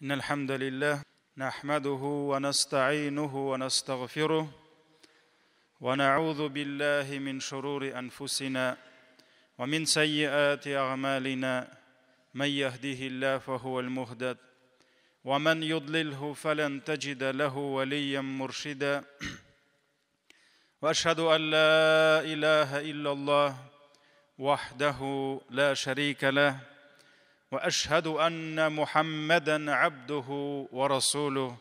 إن الحمد لله نحمده ونستعينه ونستغفره ونعوذ بالله من شرور أنفسنا ومن سيئات أعمالنا من يهده الله فهو المهتد ومن يضلله فلن تجد له وليا مرشدا وأشهد أن لا إله إلا الله وحده لا شريك له وأشهد أن محمدًا عبده ورسوله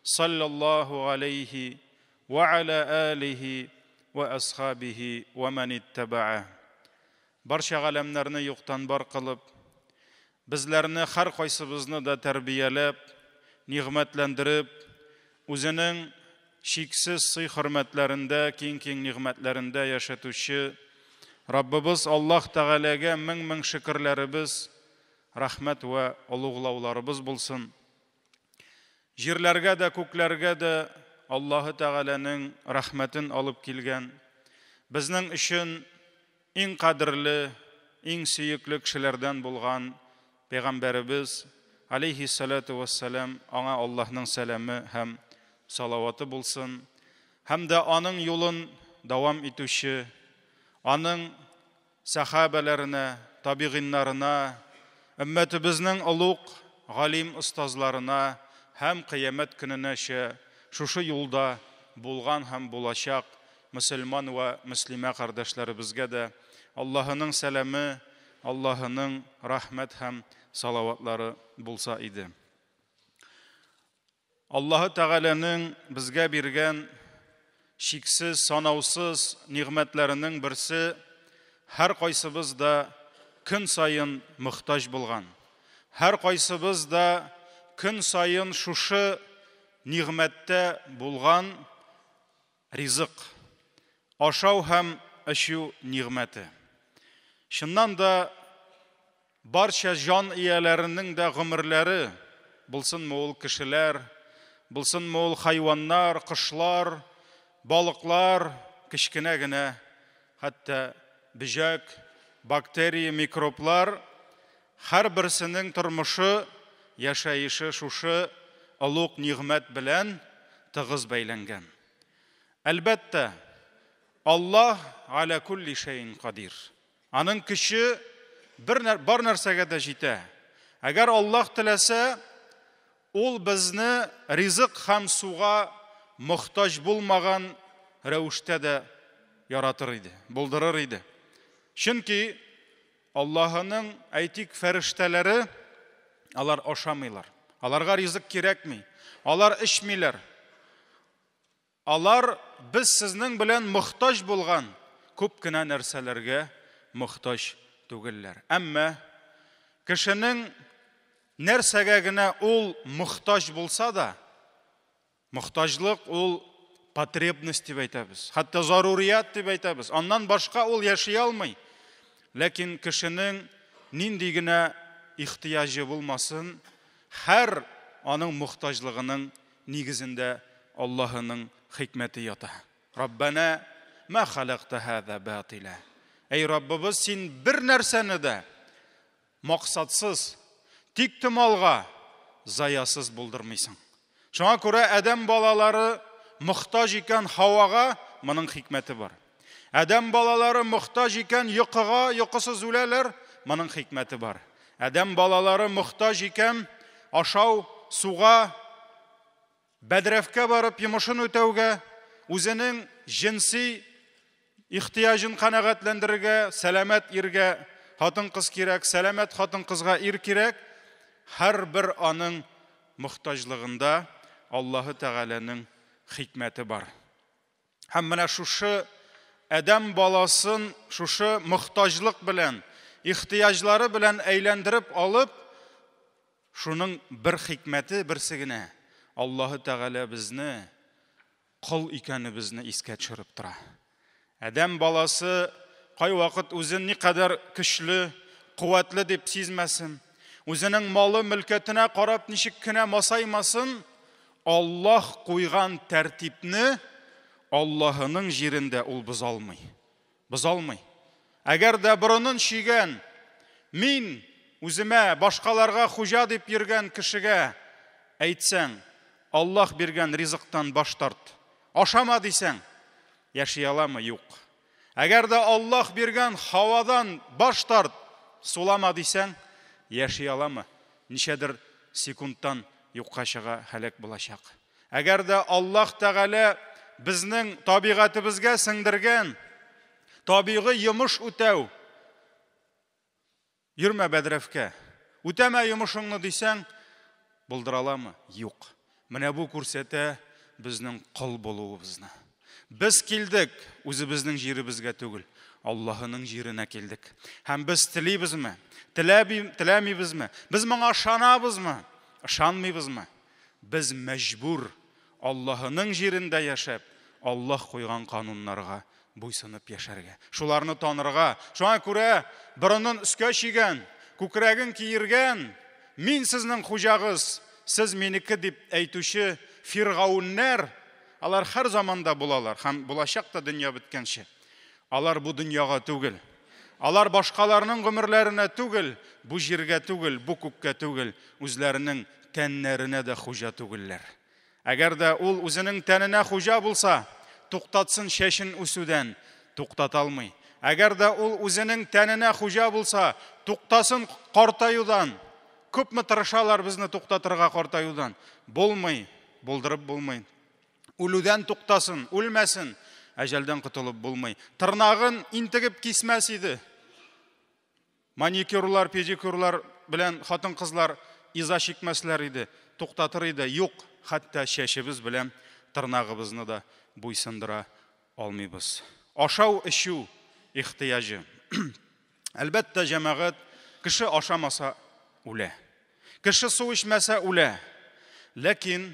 صلى الله عليه وعلى آله وأصحابه ومن اتبعه. Barcha alamlarni yo'qdan bor qilib, bizlarni har qaysimizni da tarbiyalab, ne'matlantirib, o'zining cheksiz hurmatlarida, keng ne'matlarida yashatuvchi Rabbimiz Alloh Taolaga ming shukrlarimiz, rahmat va ulug'lovlarimiz bo'lsin. Yerlarga da, ko'klarga da Alloh Taolaning rahmatin olib kelgan, bizning uchun eng qadrli, eng suyukli kishilardan bo'lgan payg'ambarimiz alayhi salatu vassalam, ona Allohning salami ham salavati bo'lsin. Hamda onun yo'lin davom etuvchi, onun sahabalarına, tabi'inlarına, ümmetimizning ulug' g'alim ustozlarına ham qiyomat kuninacha shu yo'lda bo'lgan ham bo'lajak musulmon va muslima qardoshlarımizga da Allohning salami, Allohning rahmat ham salavatlari bo'lsa edi. Alloh Taolaning bizga bergan cheksiz, sanoqsiz ne'matlarining birsi har qaysibizda kun sayin muhtoj bo'lgan. Har qaysibizda kun sayin shu ne'matda bo'lgan rizq. Oshov ham shu ne'mati. Shundan da barcha jon egalarining da umrlari, bo'lsin mo'l kishilar, bo'lsin mo'l hayvonlar, qushlar, balıqlar, kichkinagina, hatto bijak, bakteriya, mikroblar har birisining turmushi, yashayishi shu ulug' ne'mat bilan tig'iz baylangan. Albatta, Alloh ala kulli shayin qodir. Aning kuchi bir narsaga da yeta. Agar Alloh tilasa, ol bizni rizq ham suvga muhtoj bo'lmagan ravishda da yaratir edi, bo'ldirar edi. Chunki Allohning aytik farishtalari alar oshamaylar. Alarga rizq kerakmi? Alar ichmaylar. Alar biz sizning bilan muhtoj bo'lgan ko'pgina narsalarga muhtoj tugillar. Ammo kishining narsagagina ol muhtoj bo'lsa da, muhtojlik ol потребность deb aytamiz. Hatto zaruriyat deb aytamiz. Ondan boshqa ol yashay olmay. Lekin kishining nindigina ehtiyoji bo'lmasin, har onun muhtojligining negizida Allohning hikmati yota. Rabbana ma xalaqta hada batila. Ey Rabbimiz, sen bir narsani da maqsadsiz, tiktimolga, zayasiz bo'ldirmaysan. Şuna ko'ra Adam bolalari muhtoj ekan havoga, buning hikmati bor. Adam bolalari muhtoj ekan yuqiga, yuqisiz o'lalar, buning hikmati bor. Adam bolalari muhtoj ekan oshov, suvga, badrafga borib yumushin o'tawga, o'zining jinsiy ehtiyojini qanoatlantirishga, salomat erga xotin qiz kerak, salomat xotin qizga er kerak. Har bir oning muhtojligida Alloh Taolaning hikmati bor. Hammana shu Adam balasin shu muhtojlik bilan, ehtiyojlari bilan aylantirib olib, shuning bir hikmati birsigina Alloh Taola bizni qul ekanimizni esga tushirib turadi. Adam balasi qay vaqt o'zini ne qadar kuchli, quvvatli deb sezmasin, o'zining moli mulkatına qarab nishikkina masaymasin, Alloh qo'ygan tartibni Allohning yerinde ol biz olmay. Biz olmay. Agar da birinin shigan, men o'zima boshqalarga xo'ja deb yurgan kishiga әйтсәң, Аллах биргән ризыктан баш тарт. Ашама дисәң, яши аламы? Юк. Әгәр дә Аллах биргән һавадан баш тарт, сулама дисәң, яши аламы? Ничәдер секундтан юкка чыга, һәлак булачак. Әгәр дә Аллах Тәгалә безнең табигатыбызга сеңдергән табигый йомыш үтәү, йөрмә бәдрәфкә, үтәмә йомышыңны дисәң, булдыраламы? Юк. Менә бу күрсәтә безнең кол булуыбызны. Без килдек үзебезнең җиребезгә түгел, Аллаһының җиренә килдек. Һәм без телибезме? Теләмибезме? Без моңа ышанабызмы? Ышанмыйбызмы? Без мәҗбүр Аллаһының җирендә яшәп, Аллаһ куйган кануннарга буйсынып яшәргә. Шуларны танырга. Шуңа күрә борынын үскә чигән, күкрәген киергән, мин сезнең хуҗагыз, сез минеке дип әйтүче фиргауннар, алар һәр заманда булалар, һәм булачак та дөнья беткәнче. Алар бу дөньяга түгел. Алар башкаларның гомерләренә түгел, бу җиргә түгел, бу күккә түгел, үзләренең тәннәренә дә хуҗа түгелләр. Әгәр дә ул үзенең тәненә хуҗа булса, туктатсын шәшен үсүдән, туктата алмый. Әгәр дә ул үзенең тәненә хуҗа булса, туктасын картаюдан. Күпме тырышалар безне туктатырга картаюдан. Булмый, булдырып булмый. Үлүдән туктасын, үлмәсен, әҗәлдән кутылып булмый. Тырнагын интегеп кисмәс иде. Маникюрлар, педикюрлар белән хатын-кызлар иза чикмәсләр иде, туктатыр иде. Юк, хәтта шәшебез белән тырнагыбызны да буйсындыра алмыйбыз. Ашау эчү ихтияҗы. Әлбәттә, җәмәгать, кеше ашамаса үлә. Кеше су эчмәсә үлә. Ләкин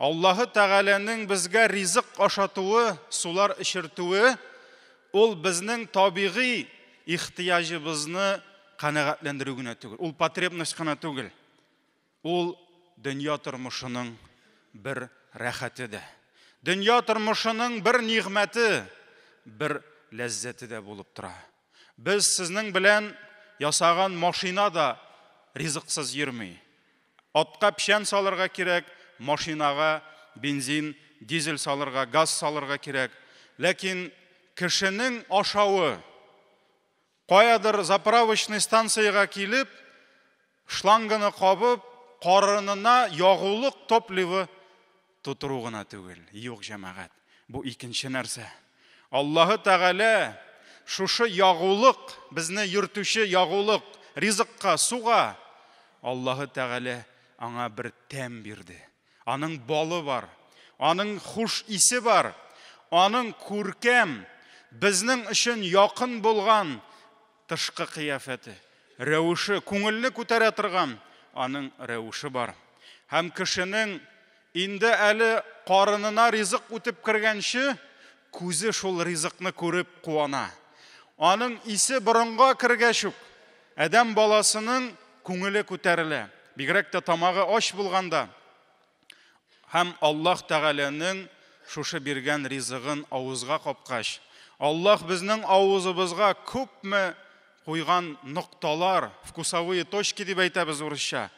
Аллаһы Тәгаләнең безгә ризык ашатуы, сулар эчертүе, ул безнең табигый ихтияҗыбызны канәгатьләндерү генә түгел. Ул потребность кына түгел. Ул дөнья тормышының бер рәхәте дә. Дөнья тормышының бер нигъмәте, бер ләззәте дә булып тора. Без сезнең белән ясаган машина да ризыксыз йөрми. Атка пишән салырга кирәк, машинага бензин, дизель салырга, газ салырга кирәк. Ләкин кешенең ашавы каядыр заправочный станцияга килеп, шланганы кабып, карынына ягулык топливы тутыру гына түгел. Юк, җәмәгать, бу икенче нәрсә. Аллаһы Тәгалә шушы ягулык, безне йөртүче ягулык, ризыкка, суга, Аллаһы Тәгалә аңа бер тәм бирде. Аның балы бар, аның хуш исе бар, аның күркәм, безнең өчен якын булган тышкы кыяфәте, рәвеше, күңелне күтәрә торган аның рәвеше бар. Һәм кешенең инде әле карынына ризык үтеп кергәнче, күзе шул ризыкны күреп куана. Аның исе борынга кергәч үк, адәм баласының күңеле күтәрелә. Бигрәк тә тамагы аш булганда. Һәм Аллаһ Тәгаләнең шушы биргән ризыгын авызга капкач, Аллаһ безнең авызыбызга күпме куйган нокталар, вкусовые точки дип әйтәбез урысча,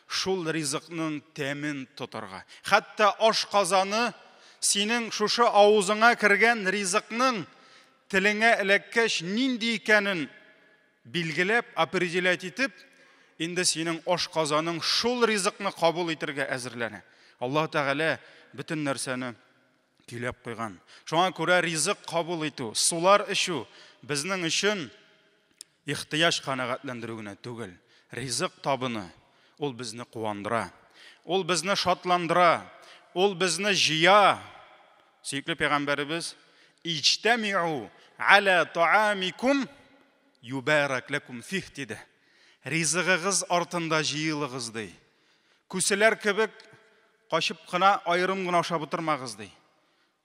шул ризыкның тәмен тотарга. Хәтта аш казаны синең шушы авызыңа кергән ризыкның телеңә эләккәч нинди икәнен билгеләп, определять итеп, инде синең аш казаның шул ризыкны кабул итәргә әзерләнә. Аллаһ Тәгалә бөтен нәрсәне көйләп куйган. Шуңа күрә ризык кабул итү, сулар эчү безнең өчен ихтияҗ канәгатьләндерү генә түгел. Ризык табыны, ул безне куандыра, ул безне шатландыра, ул безне җыя. Сөйкле пәйгамбәребез: "Иҗтәмиу аля таамикум юбарак лакум фих" диде. Ризыгыгыз артында җыелыгыз ди. Күселәр кебек качып кына айрым гына ашап утырмагыз ди.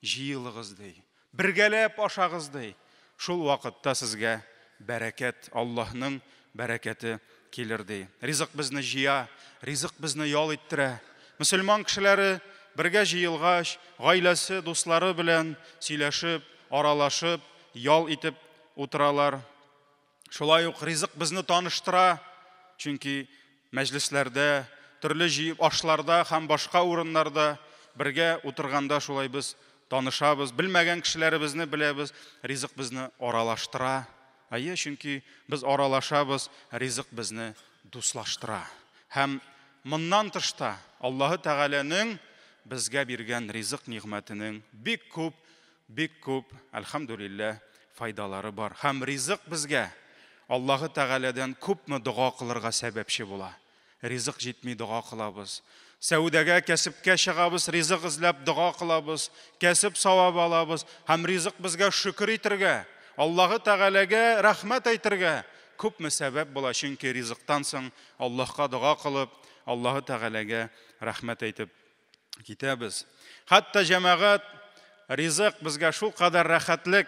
Җыелыгыз ди. Бергәләп ашагыз ди. Шул вакытта сезгә бәрәкәт, Аллаһның бәрәкәте килер ди. Ризык безне җыя, ризык безне ял иттерә. Мөселман кешеләре бергә җыелгач, гаиләсе, дуслары белән сөйләшеп, аралашып, ял итеп утыралар. Шулай ук ризык безне таныштыра, чөнки мәҗлесләрдә, төрле ашларда һәм башка урыннарда бергә утырганда шулай без танышабыз, белмәгән кешеләребезне беләбез, ризык безне аралаштыра. Чөнки без аралашабыз, ризык безне дуслаштыра. Һәм моннан тышта Аллаһы Тәгаләнең безгә биргән ризык нигъмәтенең бик күп, әлхәмдүлилләһ, файдалары бар. Һәм ризык безгә Аллаһы Тәгаләдән күпме дуга кылырга сәбәпче була. Ризык җитми дуга кылабыз. Сәүдәгә, кәсепкә чыгабыз, ризык эзләп дуга кылабыз, кәсеп савап алабыз. Һәм ризык безгә шөкер итәргә, Аллаһы Тәгаләгә рәхмәт әйтергә күпме сәбәп була. Чөнки ризыктан соң Аллаһка дуга кылып, Аллаһы Тәгаләгә рәхмәт әйтеп китәбез. Хәтта җәмәгать, ризык безгә шул кадәр рәхәтлек,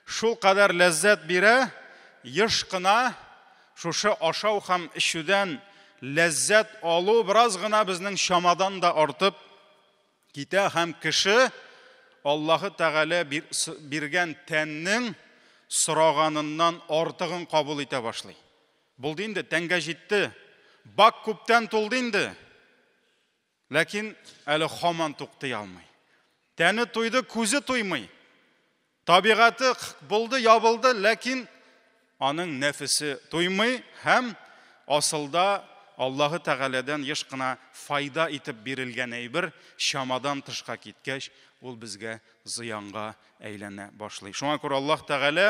шул кадәр ләззәт бирә, еш кына шушы ашау һәм ишүдән ләззәт алу бераз гына безнең шамадан да артып китә һәм кеше Аллаһы Тәгалә биргән тәннең сораганыннан артыгын кабул итә башлый. Булды инде, тәнгә җитте, бак күптән тулды инде. Ләкин әле һаман туктый алмый. Тәне туйды, күзе туймый. Табигаты булды, ябылды, ләкин аның нәфесе туймый һәм асылда Аллаһы Тәгаләдән еш кына файда итеп бирелгән әйбер шамадан тышка киткәч, ул безгә зыянга әйләнә башлый. Шуңа күрә Аллаһ Тәгалә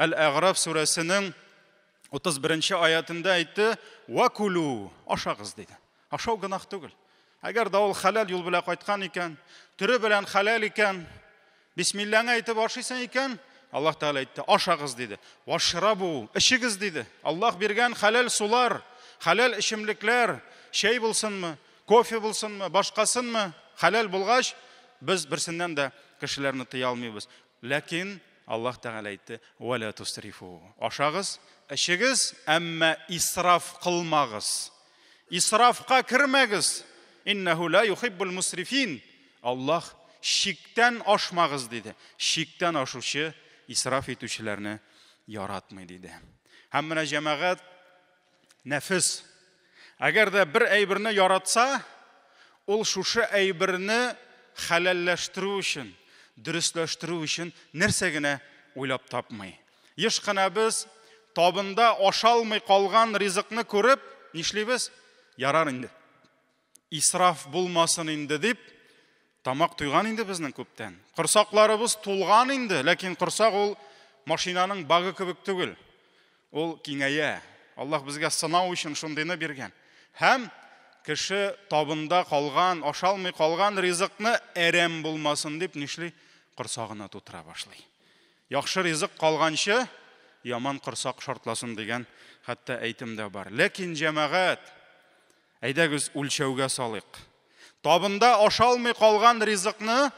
Әл-Әгъраф сүрәсенең 31-нче аятында әйтте: "Вакулу", ашагыз диде. Ашау гынах түгел. Әгәр дә ул халал юл белән кайткан икән, төре белән халал икән, бисмиллаһны әйтеп ашыйсың икән, Аллаһ Тәгалә әйтте: "Ашагыз" диде. "Вашрабу", ишегез диде. Аллаһ биргән халал сулар, халал ишемлекләр, чәй булсынмы, кофе булсынмы, башкасынмы, халал булгач, без берсеннән дә кешеләрне тыя алмыйбыз. Ләкин Аллаһ Тәгалә әйтте: "Вала тусрифу", ашагыз, ишегез, әмма исраф кылмагыз. Исрафка кирмәгез. "Иннаху ла юхиббул мусрифин", Аллаһ шиктән ашмагыз диде. Шиктән ашучы, исраф итүчеләрне яратмый диде. Һәм менә җәмәгать, нәфес әгәр дә бер әйберне яратса, ул шушы әйберне халалләштерү өчен, дөрестләштерү өчен нәрсә генә уйлап тапмый. Еш кына без табында ашалмый калган ризыкны күреп, нишлибез? Ярар инде. Исраф булмасын инде дип, тамак туйган инде безнең күптән. Корсакларыбыз тулган инде, ләкин корсак ул машинаның багы кебек түгел. Ул киңәя. Аллаһ безгә сынау өчен шундыйны биргән. Һәм кеше табында калган, ашалмый калган ризыкны әрәм булмасын дип нишли? Корсагына тутыра башлый. Яхшы ризык калганчы, яман корсак шартласын дигән хәтта әйтем дә бар. Ләкин җәмәгать, әйдәгез үлчәүгә салыйк. Табында ашалмый калган ризыкны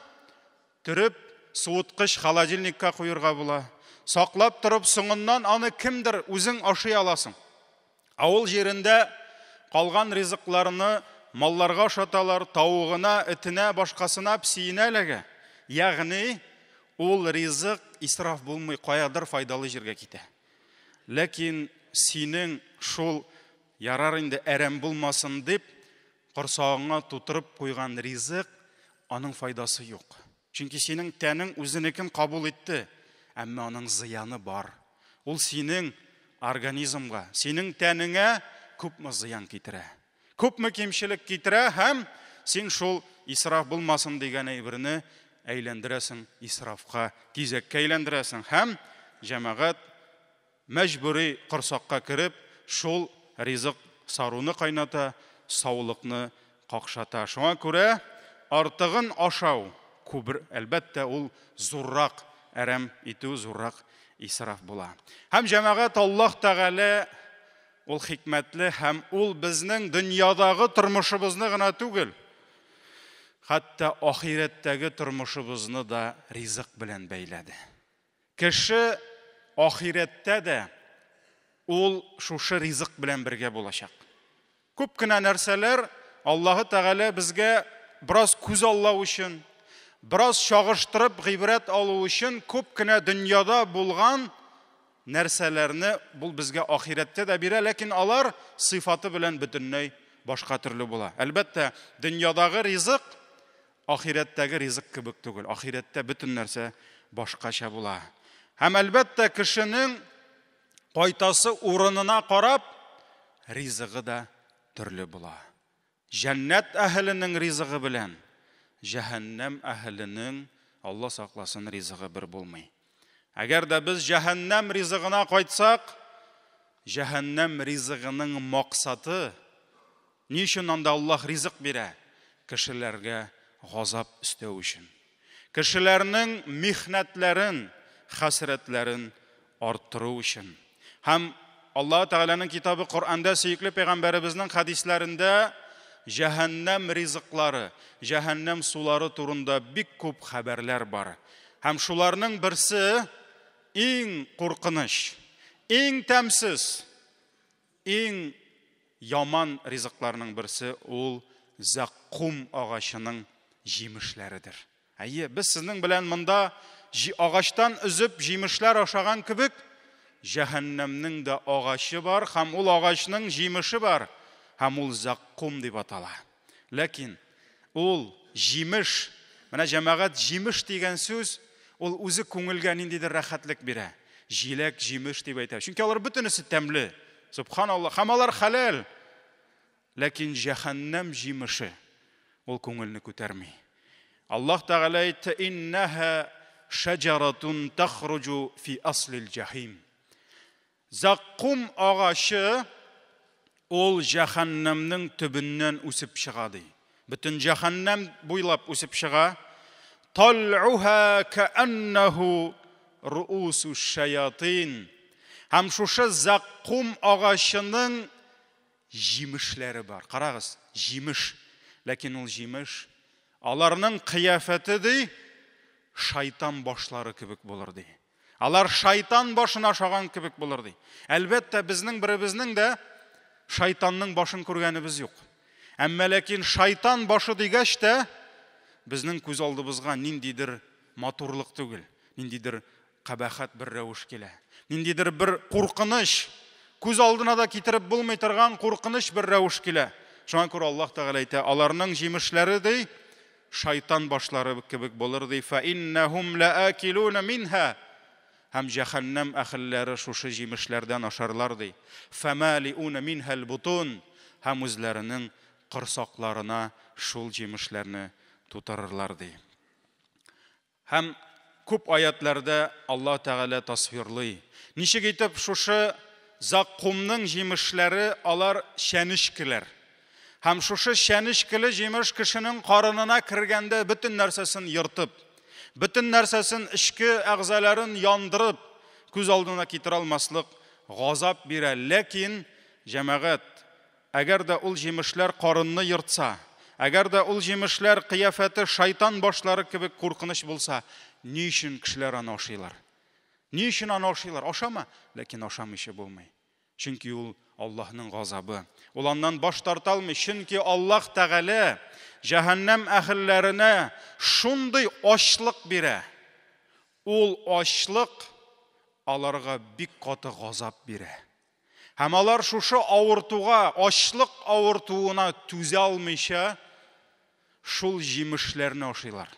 төреп, суыткыч холодильникка куярга була. Саклап торып, соңыннан аны кемдер үзең ашый аласың. Авыл җирендә калган ризыкларны малларга ашаталар, тавыгына, этенә, башкасына, псиенәләгә. Ягъни ул ризык исраф булмый, каядыр файдалы җиргә китә. Ләкин синең шул ярар инде әрәм булмасын дип, корсагыңа тутырып куйган ризык, аның файдасы юк. Чөнки синең тәнең үзенекен кабул итте, әмма аның зыяны бар. Ул синең организмга, синең тәнеңә күпме зыян китерә. Күпме кимчелек китерә һәм син шул исраф булмасын дигән әйберне әйләндерәсең, исрафка, кизәккә әйләндерәсең һәм җәмәгать мәҗбүри корсакка кирип, шул ризык саруны кайната, саулыкны какшата. Шуңа күрә артыгын ашау күбер, әлбәттә ул зуррак әрәм итү, зуррак исраф була. Һәм җәмәгать, Аллаһ Тәгалә ул хикмәтле һәм ул безнең дөньядагы тормышыбызны гына түгел, хәтта ахирәттәге тормышыбызны да ризык белән бәйләде. Кеше ахирәттә дә ул шушы ризык белән бергә булачак. Күп кенә нәрсәләр Аллаһы Тәгалә безгә бераз күз аллау өчен, бераз чагыштырып гыйбрәт алу өчен күп кенә дөньяда булган нәрсәләрне бул безгә ахирәттә дә бирә, ләкин алар сыйфаты белән бөтенләй башка төрле була. Әлбәттә, дөньядагы ризык ахираттагы ризык кебек түгел. Ахираттә бөтен нәрсә башкача була. Һәм әлбәттә кешенең кайтасы урынына карап ризыгы да төрле була. Җәннәт әһленең ризыгы белән җәһәннәм әһленең, Алла сакласын, ризыгы бер булмый. Әгәр дә без җәһәннәм ризыгына кайтсак, җәһәннәм ризыгының максаты, ни өчен анда Аллаһ ризык бирә? Кешеләргә газап өстәү өчен. Кешеләрнең михнәтләрен, хәсрәтләрен арттыру өчен. Һәм Аллаһ Тәгаләнең китабы Коръәндә, сөекле пәйгамбәребезнең хәдисләрендә җәһәннәм ризыклары, җәһәннәм сулары турында бик күп хәбәрләр бар. Һәм шуларның берсе иң куркыныч, иң тәмсез, иң яман ризыкларның берсе ул заккум агачының җимешләридер. Әйе, без сезнең белән монда агачтан үзеп җимешләр ашаган кебек, җәһәннәмнең дә агачы бар, һәм ул агачның җимеше бар, һәм ул заккум дип атала. Ләкин ул җимеш, менә җәмәгать, җимеш дигән сүз, ул үзе күңелгә ниндидер рәхәтлек бирә. Җиләк, җимеш дип әйтә. Чөнки алар бөтенесе тәмле. Субханаллах, һәм алар хәләл. Ләкин җәһәннәм җимеше ул күңелне күтәрми. Аллаһ Тәгалә әйтте: "Иннаха шаҗаратун тахруҗу фи аслил җахим." Заккум агачы ул җәһәннәмнең төбеннән үсеп чыга ди. Бөтен җәһәннәм буйлап үсеп чыга. Тал'уха кааннаху руусу шаятин. Һәм шушы заккум агачының җимешләре бар. Карагыз, җимеш. Ләкин ул җимеш аларның кыяфәте ди шайтан башлары кебек булыр ди. Алар шайтан башына ашаган кебек булыр ди. Әлбәттә, безнең беребезнең дә шайтанның башын күргәнебез юк. Әмма ләкин шайтан башы дигәч тә безнең күз алдыбызга ниндидер матурлык түгел, ниндидер кабахат бер рәвеш килә. Ниндидер бер куркыныч, күз алдына да китереп булмый торган куркыныч бер рәвеш килә. Шуңа күрә Аллаһ Тәгалә әйтә, аларның җимешләре ди шайтан башлары кебек булыр ди. Фа иннахум лаакилуна минха. Һәм җәһәннәм әһелләре шушы җимешләрдән ашарлар ди. Фамалиуна минхал бутун. Һәм үзләренең кырсакларына шул җимешләрне тутырырлар ди. Һәм күп аятларда Аллаһ Тәгалә тасвирлый. Ничек итеп шушы заккумның җимешләре алар шәнишкеләр. Һәм шушы шәнишкеле җимеш кешенең карынына кергәндә бөтен нәрсәсен йыртып, бөтен нәрсәсен ичке әгъзаларын яндырып, күз алдына китерә алмаслык газап бирә. Ләкин җәмәгать, әгәр дә ул җимешләр карынны йыртса, әгәр дә ул җимешләр кыяфәте шайтан башлары кебек куркыныч булса, ни өчен кешеләр аны ашыйлар? Ни өчен аны ашыйлар? Ашама, ләкин ашамыйча булмый. Чөнки ул Аллаһның газабы. Ул аннан баш тарта алмый. Чөнки Аллаһ Тәгалә җәһәннәм әһелләренә шундый ачлык бирә. Ул ачлык аларга бик каты газап бирә. Һәм алар шушы авыртуга, ачлык авыртуына түзә алмыйча шул җимешләрне ашыйлар.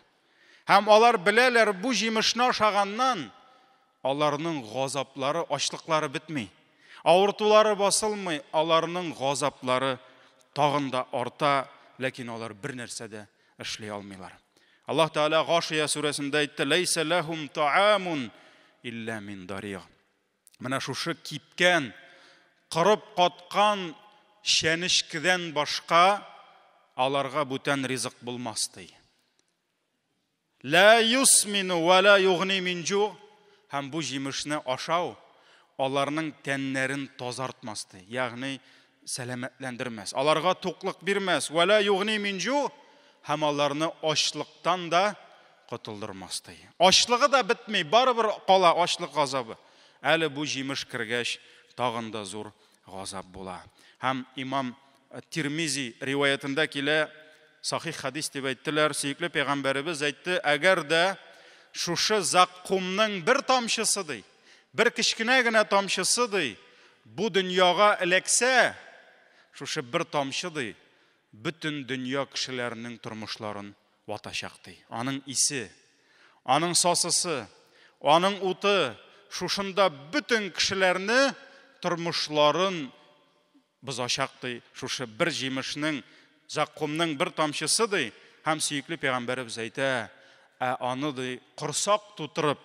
Һәм алар беләләр, бу җимешне ашаганнан аларның газаплары, ачлыклары бетми. Авыртулары басылмый, аларның газаплары тагын да арта, ләкин алар бер нәрсә дә эшли алмыйлар. Аллаһ Тәгалә Гашия сүрәсендә әйтте: "Лайса лахум таамун илля мин дариг." Менә шушы кипкән, кырып каткан шәнишкедән башка аларга бүтән ризык булмас ди. Ла юсмину ва ла югни мин жу. Һәм бу җимешне ашау аларның тәннәрен тазартмас ди. Ягъни сәламәтләндермәс. Аларга туклык бирмәс. Ва ла югни мин жу. Һәм аларны ачлыктан да котылдырмас ди. Ачлыгы да бетми, барыбер кала ачлык газабы. Әле бу җимеш кергәч тагын да зур газап була. Һәм имам Тирмизи риваятында килә, сахих хадис дип әйттеләр, сөекле пәйгамбәребез әйтте: "Әгәр дә шушы заккумның бер тамчысы ди, бер кичкенә генә тамчысы ди, бу дөньяга эләксә, шушы бер тамчы бүтін дөнья кешеләренең тормышларын ватачак ди. Аның исе, аның сасысы, аның уты шушында бүтін кешеләрне тормышларын бозачак ди. Шушы бер җимешнең, заккумның бер тамчысы ди. Һәм сөекле пәйгамбәребез әйтә, аны ди корсак тутырып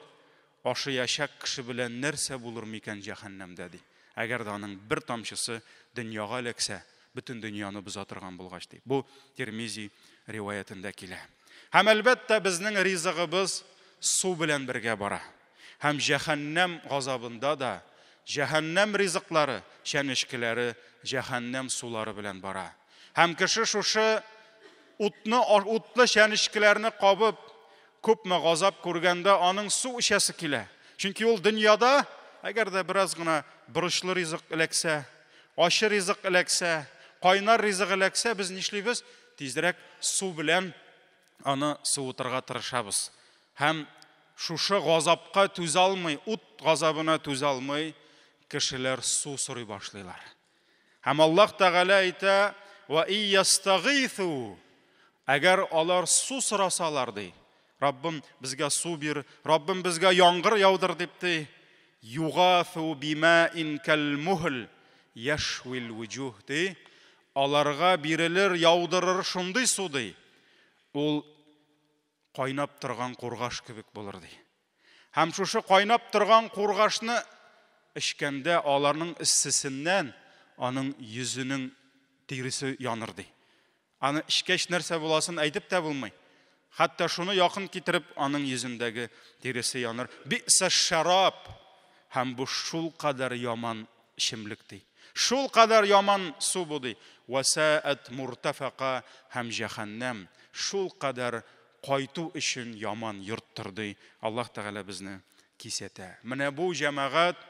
ашыячак кеше белән нәрсә булыр микән җәһәннәмдә ди. Әгәр дә аның бер тамчысы дөньяга эләксә, бүтін дөньяны боза торган булгач ди. Бу Тирмизи риваятында килә. Һәм әлбәттә безнең ризыгыбыз су белән бергә бара. Һәм җәһәннәм газабында да җәһәннәм ризыклары, шәнешкеләре җәһәннәм сулары белән бара. Һәм кеше шушы утлы шәнешкеләрне кабып, күпме газап күргәндә аның су эчәсе килә. Чөнки ул дөньяда әгәр дә бераз гына бурычлы ризык эләксә, ачы ризык эләксә, кайнар ризык эләксә, без нишлибез? Тизрәк су белән аны суытырга тырышабыз. Һәм шушы газапка түзә алмый, ут газабына түзә алмый, кешеләр су сорый башлыйлар. Һәм Аллаһ Тәгалә әйтә: "Ва иястагыйсу", әгәр алар су сорасалар ди, Раббым безгә су бир, Раббым безгә яңгыр яудыр дип ди, югафу бимаин калмухл яшвил вуҗух ди, аларга бирелер, яудырыр шундый су ди. Ул кайнап торган кургаш кебек булыр ди. Һәм шушы кайнап торган кургашны эчкәндә аларның иссесеннән аның йөзенең тиресе яныр ди. Аны эчкәч нәрсә буласын әйтеп тә булмый. Хәтта шуны якын китереп, аның йөзендәге тиресе яныр. Би'са шараб, һәм бу шул кадәр яман ичемлек ди. Шул кадәр яман су бу ди. Васаат муртафака, һәм җәһәннәм шул кадәр кайту өчен яман йорттыр ди. Аллаһ Тәгалә безне кисәтә. Менә бу җәмәгать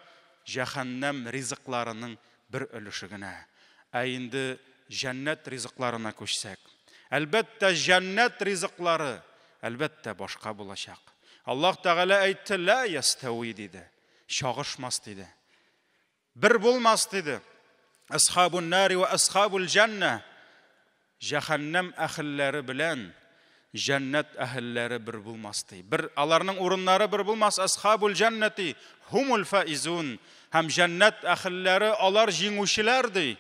җәһәннәм ризыкларының бер өлеше генә. Инде җәннәт ризыкларына күчсәк, әлбәттә җәннәт ризыклары әлбәттә башка булачак. Аллаһ Тәгалә әйтте: "Ла ястауи" диде. Чагышмас диде. Бер булмас диде. Асхабун нари ва асхабул җанна. Җәһәннәм әһелләре белән җәннәт әһелләре бер булмас ди. Бер аларның урыннары бер булмас. Асхабул җаннати хумул фаизун. Һәм җәннәт әһелләре алар җиңүчеләр ди.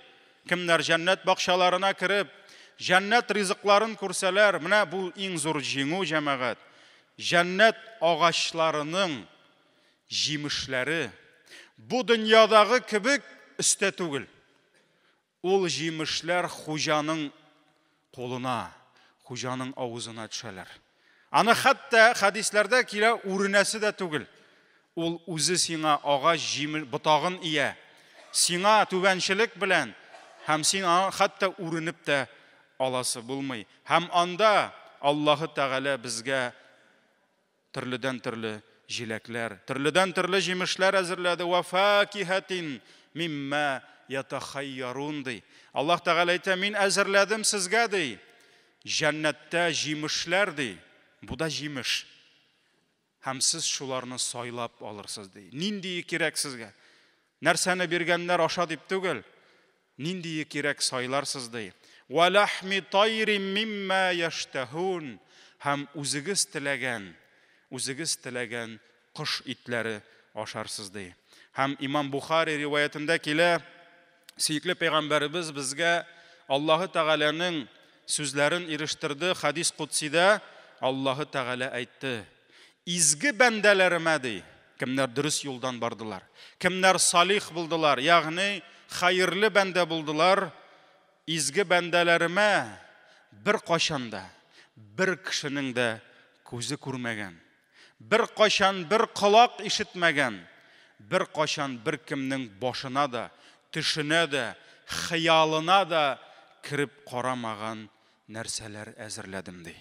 Кемнәр җәннәт бакчаларына кирип, җәннәт ризыкларын күрсәләр, менә бу иң зур җиңү җәмәгать. Җәннәт агачларының җимешләре бу дөньядагы кебек өстә түгел. Ул җимешләр хуҗаның кулына, хуҗаның авызына төшәләр. Аны хәтта хадисләрдә килә, үрнәсе дә түгел. Ул үзе сиңа агач җимеш ботагын ия, сиңа түбәнчелек белән, һәм син хәтта үренеп тә аласы булмый. Һәм анда Аллаһ Тәгалә безгә төрледән төрле җиләкләр, төрледән төрле җимешләр әзерләде. Ва факихатин мимма ятахайярун ди. Аллаһ Тәгалә әйтә: "Мин әзерләдем сезгә" ди. Җәннәттә җимешләр ди. Бу да җимеш. Һәм сез шуларны сайлап алырсыз ди. Нинди кирәк сезгә? Нәрсәне биргәннәр аша дип түгел. Нинди кирәк сайларсыз ди. Ва лахми тайрин мимма яштахун. Һәм үзегез теләгән кош итләре ашарсыз ди. Һәм Имам Бухари риваятында килә, сөекле пәйгамбәребез безгә Аллаһ Тәгаләнең сүзләрен ирештирде. Хадис кутсида Аллаһ Тәгалә әйтте: "Изге бәндәләремә" ди. Кемнәр дөрес юлдан бардылар, кемнәр салих булдылар, ягъни хәерле бәндә булдылар, изге бәндәләремә бер кашанда бер кешенең дә күзе күрмәгән, бер кашан бер колак ишетмәгән, бер кашан бер кемнең башына да, төшенә дә, хыялына да кирип карамаган нәрсәләр әзерләдем ди.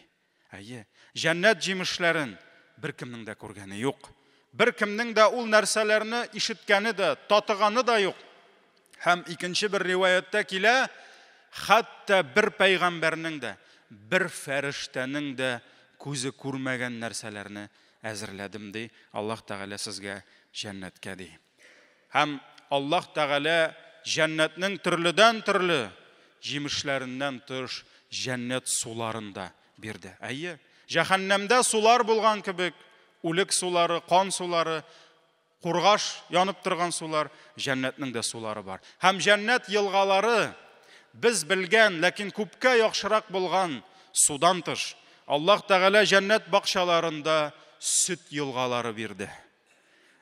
Җәннәт җимешләрен бер кемнең дә күргәне юк. Бер кемнең дә ул нәрсәләрне ишеткәне дә, татыганы да юк. Һәм икенче бер риваятта килә, хәтта бер пәйгамбәрнең дә, бер фәрештәнең дә күзе күрмәгән нәрсәләрне әзерләдем ди. Аллаһ Тәгалә сезгә җәннәткә ди. Һәм Аллаһ Тәгалә җәннәтнең төрледән төрле җимешләреннән тыш җәннәт суларын да бирде. Әйе, җәһәннәмдә сулар булган кебек, үлек сулары, кан сулары, кургаш янып торган сулар, җәннәтнең дә сулары бар. Һәм җәннәт елгалары без белгән, ләкин күпкә яхшырак булган судан тыш, Аллаһ Тәгалә җәннәт бакчаларында сөт елгалары бирде.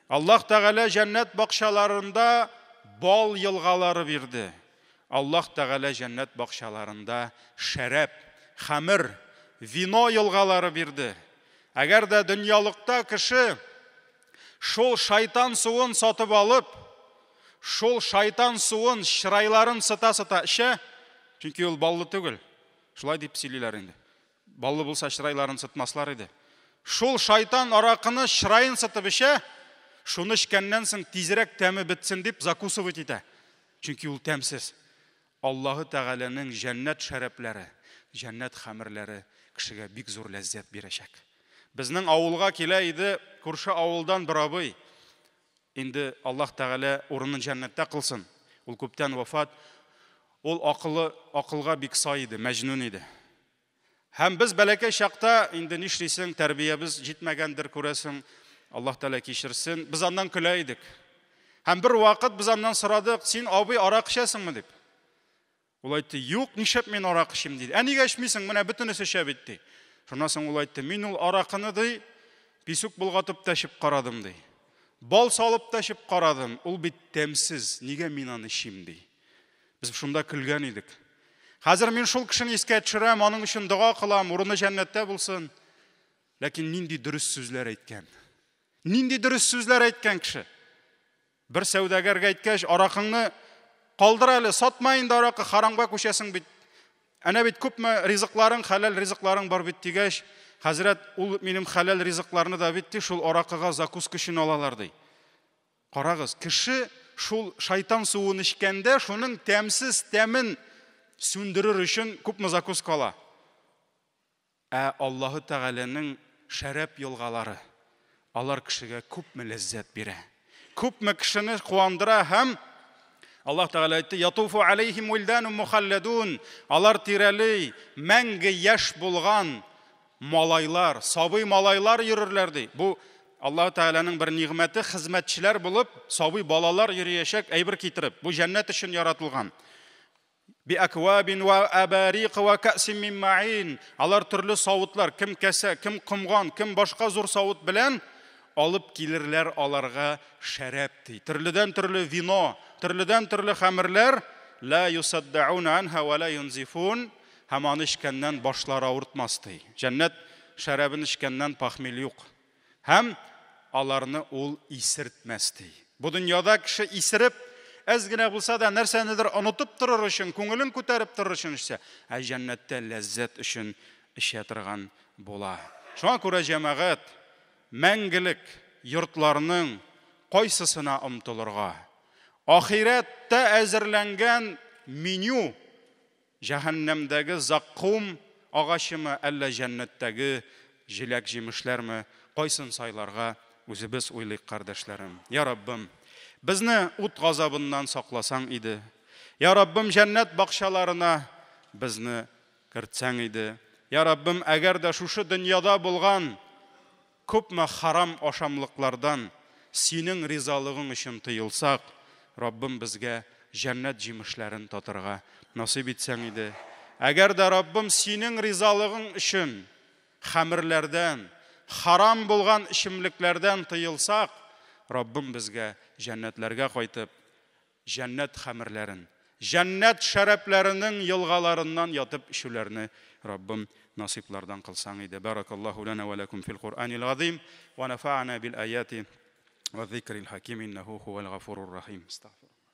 Аллаһ Тәгалә җәннәт бакчаларында бал елгалары бирде. Аллаһ Тәгалә җәннәт бакчаларында шәраб, хәмер, вино елгалары бирде. Әгәр дә дөньялыкта кеше шул шайтан суын сатып алып, шул шайтан суын чырайларын сыта-сыта эчә, чөнки ул баллы түгел. Шулай дип сөйлиләр инде. Баллы булса чырайларын сытмаслар иде. Шул шайтан аракыны чырайын сытып эчә, шуны эчкәннән соң тизрәк тәме бетсен дип закусывать итә. Чөнки ул тәмсез. Аллаһы Тәгаләнең җәннәт шәрәпләре, җәннәт хәмерләре кешегә бик зур ләззәт бирәчәк. Безнең авылга килә иде, күрше авылдан бер абый. Инде Аллаһ Тәгалә урынын җәннәттә кылсын. Ул күптән вафат. Ул акылга бик сай иде, мәҗнүн иде. Һәм без бәләкәй чакта инде нишлисең, тәрбиябез җитмәгәндер күрәсең, Аллаһ Тәгалә кичерсен, без аннан көлә идек. Һәм бер вакыт biz аннан сорадык, син абый арак эчәсеңме дип. Ул әйтте, юк, нишләп мин арак эчим диде. Нигә эчмисең, менә бөтенесе эчә бит ди. Шуннан соң ул әйтте, мин ул аракыны ди, писүк булгатып тәшеп карадым ди. Бал салып тәшеп карадым, ул бит тәмсез, нигә мин аны эчим ди. Без шунда көлгән идек. Хәзер мин шул кешене искә төшерәм, аның өчен дуа кылам, урыны җәннәттә булсын. Ләкин нинди дөрес сүзләр әйткән. Нинди дөрес сүзләр әйткән кеше. Бер сәүдәгәргә әйткәч, аракыңны калдыр әле, сатма инде аракы, харамга күчәсең бит. Әнә бит күпме ризыкларың, хәләл ризыкларың бар бит дигәч, хәзрәт, ул минем хәләл ризыкларны да бит, шул аракыга закуска өчен алалар ди. Карагыз, кеше шул шайтан суын эчкәндә, шуның тәмсез тәмен сүндерер өчен күпме закуска ала. Аллаһы Тәгаләнең шәраб елгалары, алар кешегә күпме ләззәт бирә. Күпме кешене куандыра һәм Аллаһ Тәгалә әйтте, ятуфу алейхим вильданун мухалладун. Алар тирәли, мәңге яшь булган малайлар, сабый малайлар йөрерләр ди. Бу Аллаһ Тәгаләнең бер нигъмәте, хезмәтчеләр булып, сабый балалар йөриячәк, әйбер китереп. Бу җәннәт өчен яратылган. Би аквабин ва абариq ва касим мин маин. Алар төрле савытлар, кем кәсә, кем кымган, кем башка зур савыт белән алып килерләр аларга шәраб ди. Төрледән төрле вино, төрледән төрле хәмерләр, ла юсаддауна анха ва ла юнзифун. Һәм аны эчкәннән башлар авыртмас ди. Җәннәт шәрабын эчкәннән пахмил юк. Һәм аларны ул исертмәс ди. Бу дөньяда кеше исереп, әз генә булса да нәрсәнедер онытып торыр өчен, күңелен күтәреп торыр өчен эчә. Җәннәттә ләззәт өчен эчә торган була. Шуңа күрә җәмәгать мәңгелек йортларының кайсысына омтылырга? Ахирәттә әзерләнгән меню җәһәннәмдәге заккум агачымы, әллә җәннәттәге җиләк җимешләрме, кайсын сайларга үзебез уйлыйк, кардәшләрем. Я Раббым, безне ут газабыннан сакласаң иде. Я Раббым, җәннәт бакчаларына безне кертсәң иде. Я Раббым, әгәр дә шушы дөньяда булган күпме харам ашамлыклардан синең ризалыгың өчен тыелсак, Раббым, безгә җәннәт җимешләрен татырга насыйп итсәң иде. Әгәр дә Раббым, синең ризалыгың өчен хәмерләрдән, харам булган ичемлекләрдән тыелсак, Раббым, безгә җәннәтләргә кайтып, җәннәт хәмерләрен, җәннәт шәрәпләренең елгаларыннан ятып ишүләрне Раббым насыйплардан кылсаң иде. Баракаллаху лана ва лакум фил Кур'анил азим ва нафa'ana bil ayati ва зикрил хаким иннаху хувал гафурур рахим. Астагфирулlah.